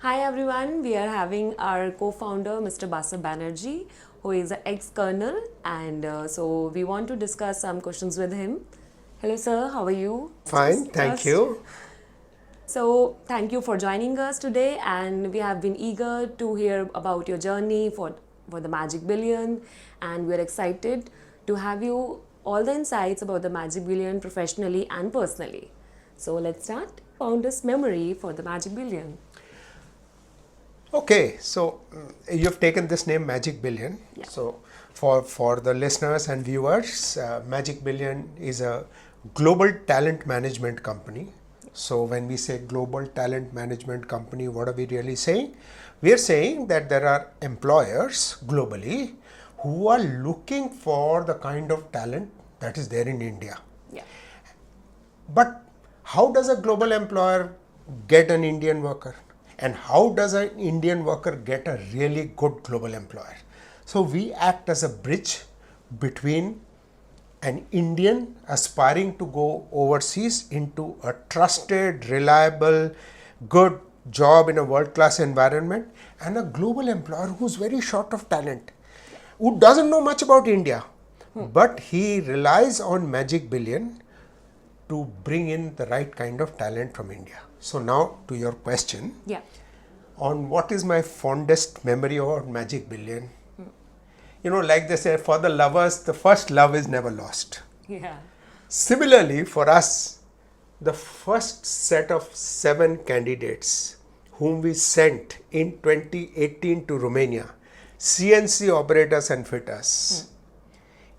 Hi everyone, we are having our co-founder Mr. Basab Banerjee, who is an ex-colonel, and so we want to discuss some questions with him. Hello sir, how are you? Fine, thank you. So thank you for joining us today, and we have been eager to hear about your journey for the Magic Billion, and we're excited to have you all the insights about the Magic Billion professionally and personally. So let's start. Founder's memory for the Magic Billion. Okay, so you've taken this name Magic Billion. Yeah. So for the listeners and viewers, Magic Billion is a global talent management company. So when we say global talent management company, what are we really saying? We are saying that there are employers globally who are looking for the kind of talent that is there in India. Yeah. But how does a global employer get an Indian worker? And how does an Indian worker get a really good global employer? So we act as a bridge between an Indian aspiring to go overseas into a trusted, reliable, good job in a world-class environment, and a global employer who's very short of talent, who doesn't know much about India, but he relies on Magic Billion to bring in the right kind of talent from India. So now to your question, Yeah. on what is my fondest memory about Magic Billion. You know, like they say, for the lovers, the first love is never lost. Yeah. Similarly, for us, the first set of 7 candidates whom we sent in 2018 to Romania, CNC operators and fitters,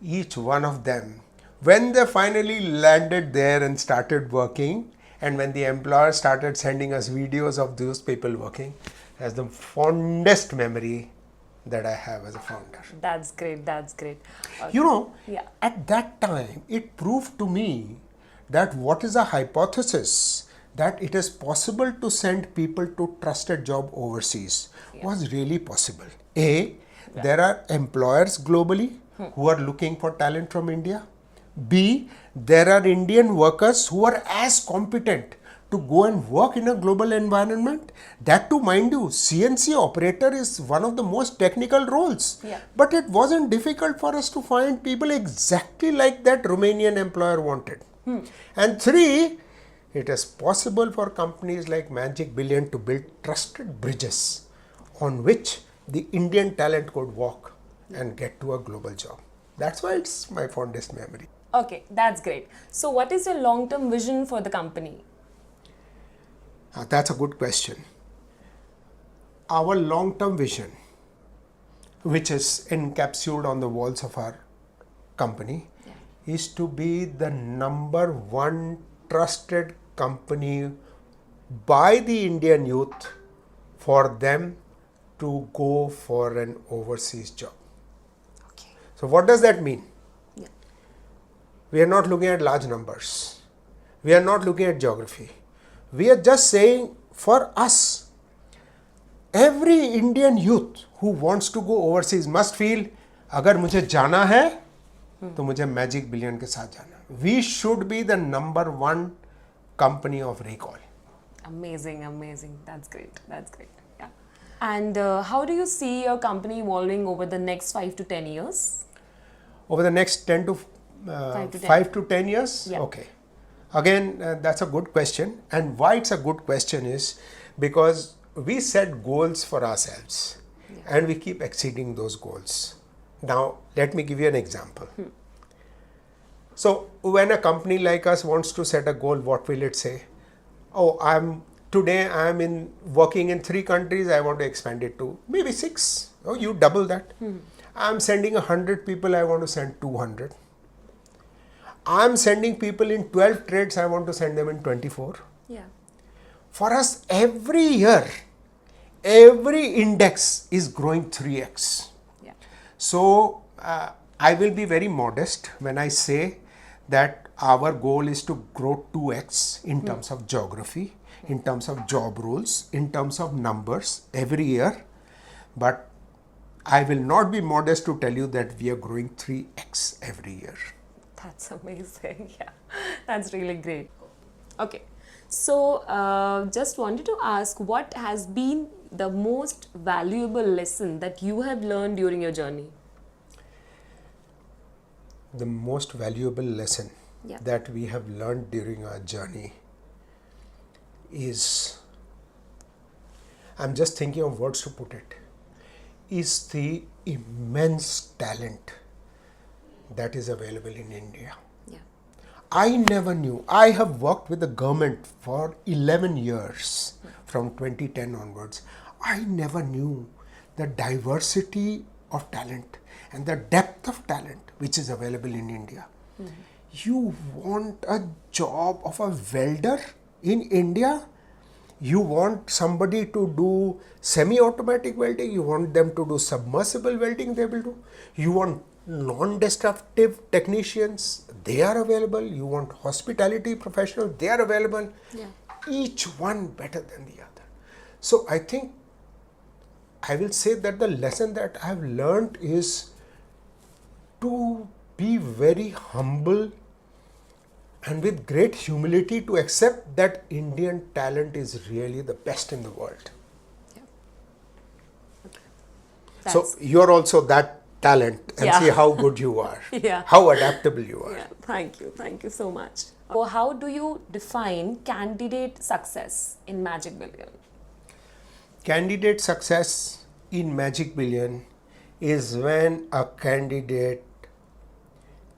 each one of them, when they finally landed there and started working, and when the employer started sending us videos of those people working, as the fondest memory that I have as a founder. That's great. That's great. You know, Yeah. at that time, it proved to me that what is a hypothesis that it is possible to send people to trusted job overseas was really possible. There are employers globally who are looking for talent from India. B, there are Indian workers who are as competent to go and work in a global environment. That too, mind you, CNC operator is one of the most technical roles. Yeah. But it wasn't difficult for us to find people exactly like that Romanian employer wanted. And 3, it is possible for companies like Magic Billion to build trusted bridges on which the Indian talent could walk and get to a global job. That's why it's my fondest memory. Okay, that's great. So, what is your long-term vision for the company? That's a good question. Our long-term vision, which is encapsulated on the walls of our company, is to be the number 1 trusted company by the Indian youth for them to go for an overseas job. Okay. So what does that mean? Yeah. We are not looking at large numbers. We are not looking at geography. We are just saying, for us, every Indian youth who wants to go overseas must feel, अगर मुझे जाना है तो मुझे magic billion के साथ जाना. We should be the number 1 company of recall. Amazing, amazing. That's great. That's great. Yeah. And how do you see your company evolving over the next 5 to 10 years? Over the next 5 to 10. 5 to 10 years? Yeah. Okay. Again, that's a good question. And why it's a good question is because we set goals for ourselves and we keep exceeding those goals. Now, let me give you an example. So, when a company like us wants to set a goal, what will it say? Oh, today I'm working in 3 countries, I want to expand it to maybe 6. Oh, you double that. I'm sending 100 people, I want to send 200. I'm sending people in 12 trades, I want to send them in 24. Yeah. For us, every year, every index is growing 3x. Yeah. So, I will be very modest when I say that our goal is to grow 2x in terms of geography, in terms of job roles, in terms of numbers every year. But I will not be modest to tell you that we are growing 3x every year. That's amazing. Yeah. That's really great. Okay. So, just wanted to ask, what has been the most valuable lesson that you have learned during your journey? The most valuable lesson Yeah. that we have learned during our journey is, I'm just thinking of words to put it, is the immense talent that is available in India. Yeah. I never knew. I have worked with the government for 11 years from 2010 onwards. I never knew the diversity of talent and the depth of talent which is available in India. You want a job of a welder in India? You want somebody to do semi-automatic welding, you want them to do submersible welding, they will do. You want non-destructive technicians, they are available. You want hospitality professionals, they are available. Yeah. Each one better than the other. So I think I will say that the lesson that I have learned is to be very humble and with great humility to accept that Indian talent is really the best in the world. Yeah. So That's, you're also that talent, and Yeah. see how good you are, Yeah. how adaptable you are. yeah. Thank you so much. So, how do you define candidate success in Magic Billion? Candidate success in Magic Billion is when a candidate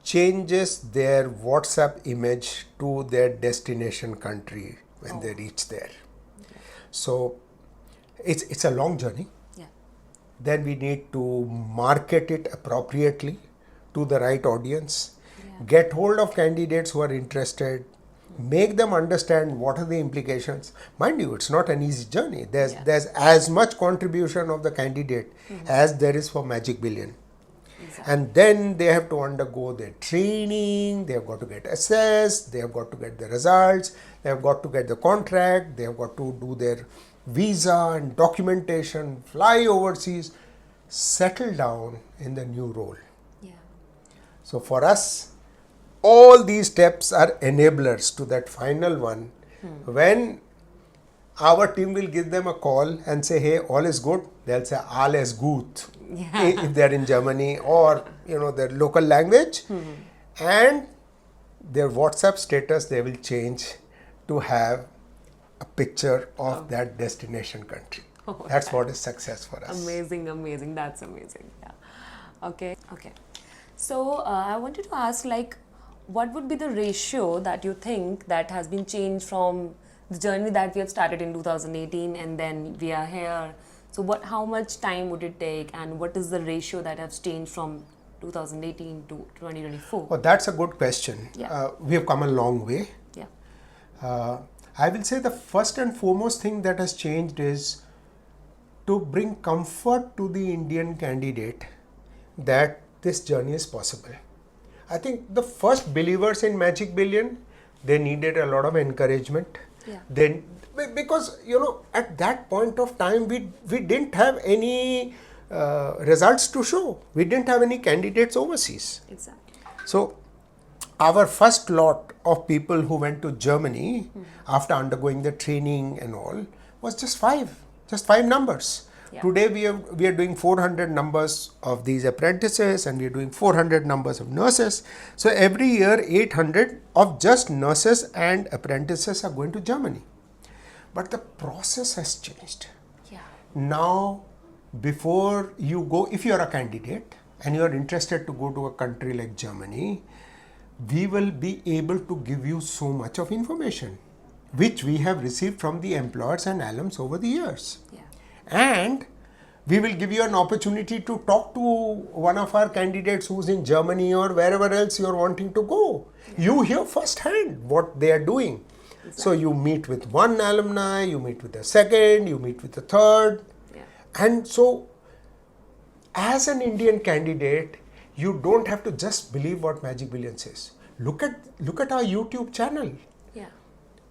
changes their WhatsApp image to their destination country when they reach there. So it's a long journey. Yeah. Then we need to market it appropriately to the right audience, get hold of candidates who are interested, make them understand what are the implications. Mind you, it's not an easy journey. There's as much contribution of the candidate as there is for Magic Billion. Exactly. And then they have to undergo their training, they have got to get assessed, they have got to get the results, they have got to get the contract, they have got to do their visa and documentation, fly overseas, settle down in the new role. Yeah. So for us, all these steps are enablers to that final one. When our team will give them a call and say, hey, all is good, they'll say alles gut. Yeah. If they're in Germany or their local language, and their WhatsApp status they will change to have a picture of that destination country. That's what is success for us. Amazing, amazing. That's amazing. Yeah. Okay. So I wanted to ask, like, what would be the ratio that you think that has been changed from the journey that we have started in 2018 and then we are here? So how much time would it take, and what is the ratio that has changed from 2018 to 2024? Oh, that's a good question. Yeah. We have come a long way. Yeah. I will say the first and foremost thing that has changed is to bring comfort to the Indian candidate that this journey is possible. I think the first believers in Magic Billion, they needed a lot of encouragement. Yeah. Then, because at that point of time we didn't have any results to show. We didn't have any candidates overseas. Exactly. So our first lot of people who went to Germany after undergoing the training and all was just five numbers. Yeah. Today we are doing 400 numbers of these apprentices, and we are doing 400 numbers of nurses. So every year 800 of just nurses and apprentices are going to Germany. But the process has changed. Yeah. Now, before you go, if you are a candidate and you are interested to go to a country like Germany, we will be able to give you so much of information which we have received from the employers and alums over the years. Yeah. And we will give you an opportunity to talk to one of our candidates who's in Germany or wherever else you're wanting to go. You hear firsthand what they are doing. Exactly. So you meet with one alumni, you meet with the second, you meet with the third. Yeah. And so as an Indian candidate, you don't have to just believe what Magic Billion says. Look at our YouTube channel. Yeah.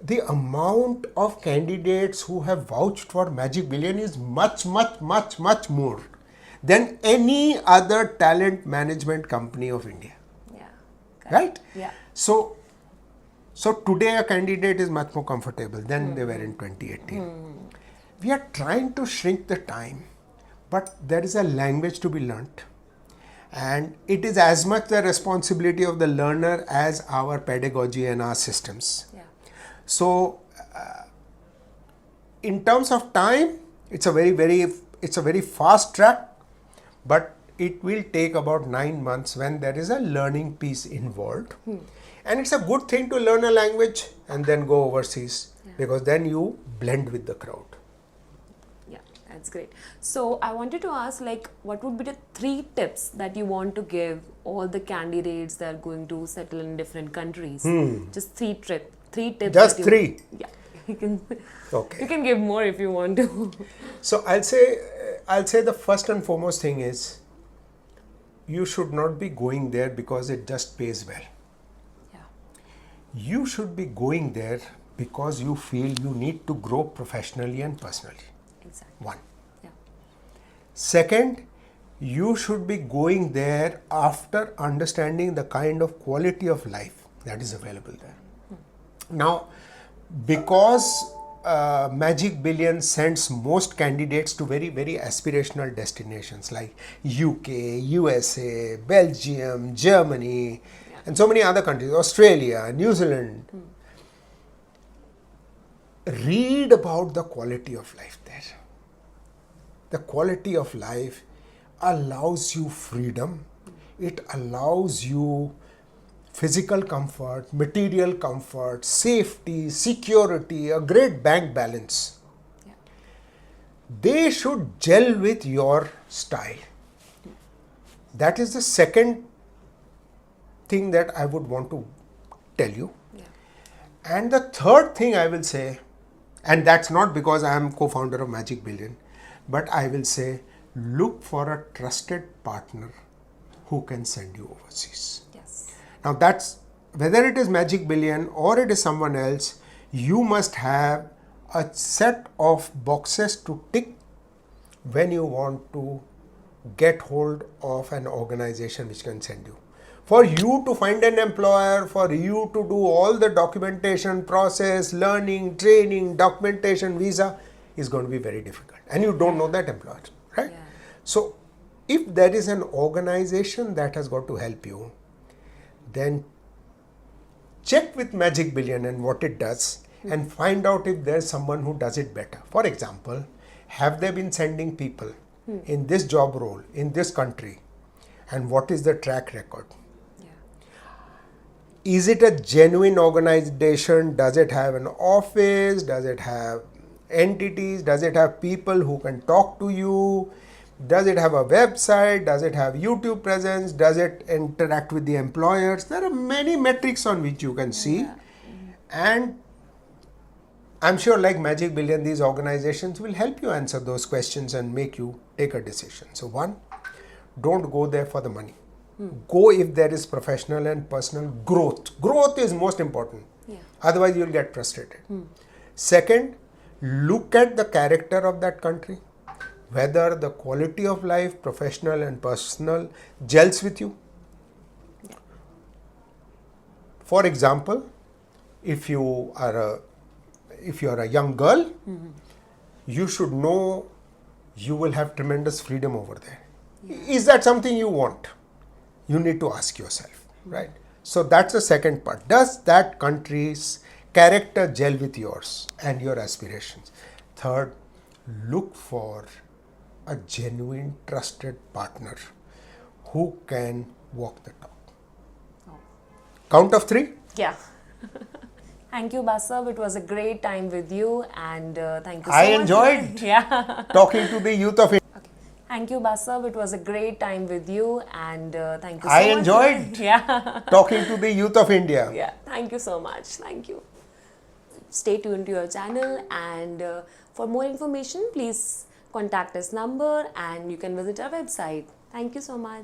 The amount of candidates who have vouched for Magic Billion is much more than any other talent management company of India. Yeah. Right? Yeah. So So today a candidate is much more comfortable than they were in 2018. We are trying to shrink the time, but there is a language to be learnt, and it is as much the responsibility of the learner as our pedagogy and our systems. Yeah. So in terms of time, it's a very fast track, but it will take about 9 months when there is a learning piece involved. And it's a good thing to learn a language and then go overseas, because then you blend with the crowd. Yeah, that's great. So I wanted to ask, like, what would be the 3 tips that you want to give all the candidates that are going to settle in different countries? Just 3 tips. Just that you- 3? Yeah. You can, Okay. you can give more if you want to. So I'll say the first and foremost thing is, you should not be going there because it just pays well. Yeah. You should be going there because you feel you need to grow professionally and personally. Exactly. 1. Yeah. Second, you should be going there after understanding the kind of quality of life that is available there. Now, because Magic Billion sends most candidates to very, very aspirational destinations like UK, USA, Belgium, Germany, and so many other countries, Australia, New Zealand. Read about the quality of life there. The quality of life allows you freedom. It allows you physical comfort, material comfort, safety, security, a great bank balance. Yeah. They should gel with your style. That is the second thing that I would want to tell you. Yeah. And the third thing I will say, and that's not because I am co-founder of Magic Billion, but I will say, look for a trusted partner who can send you overseas. Yes. Now that's, whether it is Magic Billion or it is someone else, you must have a set of boxes to tick when you want to get hold of an organization which can send you. For you to find an employer, for you to do all the documentation process, learning, training, documentation, visa is going to be very difficult. And you don't know that employer, right? Yeah. So if there is an organization that has got to help you, then check with Magic Billion and what it does and find out if there's someone who does it better. For example, have they been sending people in this job role, in this country, and what is the track record? Yeah. Is it a genuine organization? Does it have an office? Does it have entities? Does it have people who can talk to you? Does it have a website? Does it have YouTube presence? Does it interact with the employers? There are many metrics on which you can see. Yeah. And I'm sure, like Magic Billion, these organizations will help you answer those questions and make you take a decision. So 1, don't go there for the money. Go if there is professional and personal growth. Growth is most important. Yeah. Otherwise, you'll get frustrated. Second, look at the character of that country, whether the quality of life, professional and personal, gels with you. Yeah. For example, if you are a young girl, you should know you will have tremendous freedom over there. Yeah. Is that something you want? You need to ask yourself, right? So that's the second part. Does that country's character gel with yours and your aspirations? Third, look for a genuine, trusted partner who can walk the talk. Oh. Count of 3. Yeah. Thank you, Basab. It was a great time with you, and thank you so I much. enjoyed Yeah. talking to the youth of India. Okay. Thank you, Basab. It was a great time with you, and thank you so I much. enjoyed Yeah. talking to the youth of India. Yeah. Thank you so much. Thank you. Stay tuned to your channel, and for more information, please contact this number, and you can visit our website. Thank you so much.